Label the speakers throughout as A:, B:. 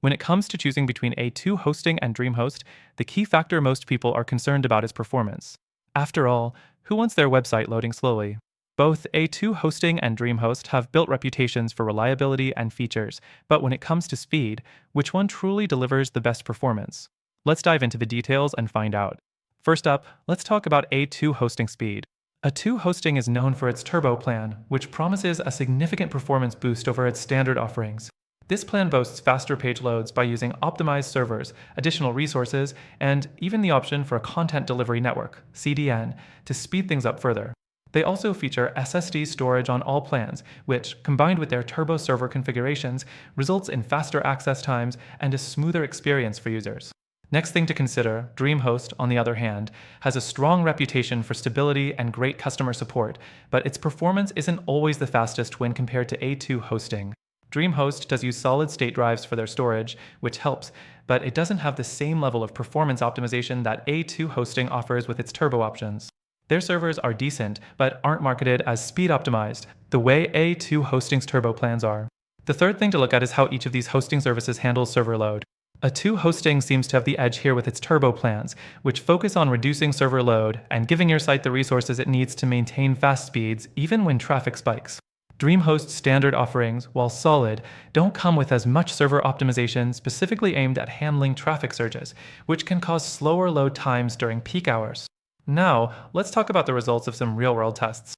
A: When it comes to choosing between A2 hosting and DreamHost, the key factor most people are concerned about is performance. After all, who wants their website loading slowly? Both A2 hosting and DreamHost have built reputations for reliability and features, but when it comes to speed, which one truly delivers the best performance? Let's dive into the details and find out. First up, let's talk about A2 hosting speed. A2 hosting is known for its turbo plan, which promises a significant performance boost over its standard offerings. This plan boasts faster page loads by using optimized servers, additional resources, and even the option for a content delivery network, CDN, to speed things up further. They also feature SSD storage on all plans, which, combined with their turbo server configurations, results in faster access times and a smoother experience for users. Next thing to consider, DreamHost, on the other hand, has a strong reputation for stability and great customer support, but its performance isn't always the fastest when compared to A2 hosting. DreamHost does use solid-state drives for their storage, which helps, but it doesn't have the same level of performance optimization that A2 hosting offers with its turbo options. Their servers are decent, but aren't marketed as speed-optimized, the way A2 hosting's turbo plans are. The third thing to look at is how each of these hosting services handles server load. A2 hosting seems to have the edge here with its turbo plans, which focus on reducing server load and giving your site the resources it needs to maintain fast speeds, even when traffic spikes. DreamHost's standard offerings, while solid, don't come with as much server optimization specifically aimed at handling traffic surges, which can cause slower load times during peak hours. Now, let's talk about the results of some real-world tests.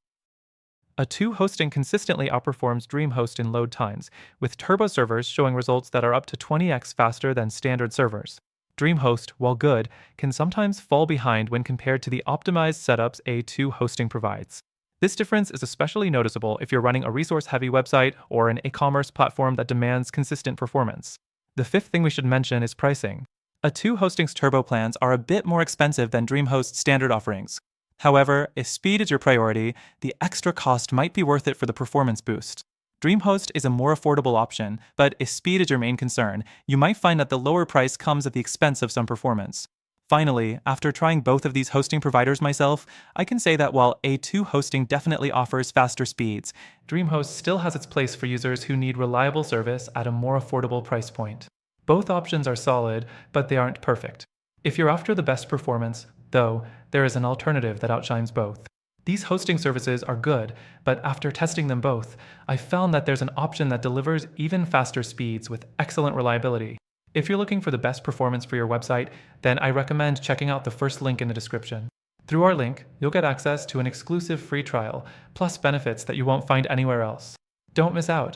A: A2 hosting consistently outperforms DreamHost in load times, with turbo servers showing results that are up to 20x faster than standard servers. DreamHost, while good, can sometimes fall behind when compared to the optimized setups A2 hosting provides. This difference is especially noticeable if you're running a resource-heavy website or an e-commerce platform that demands consistent performance. The fifth thing we should mention is pricing. A2 hosting's turbo plans are a bit more expensive than DreamHost's standard offerings. However, if speed is your priority, the extra cost might be worth it for the performance boost. DreamHost is a more affordable option, but if speed is your main concern, you might find that the lower price comes at the expense of some performance. Finally, after trying both of these hosting providers myself, I can say that while A2 hosting definitely offers faster speeds, DreamHost still has its place for users who need reliable service at a more affordable price point. Both options are solid, but they aren't perfect. If you're after the best performance, though, there is an alternative that outshines both. These hosting services are good, but after testing them both, I found that there's an option that delivers even faster speeds with excellent reliability. If you're looking for the best performance for your website, then I recommend checking out the first link in the description. Through our link, you'll get access to an exclusive free trial, plus benefits that you won't find anywhere else. Don't miss out.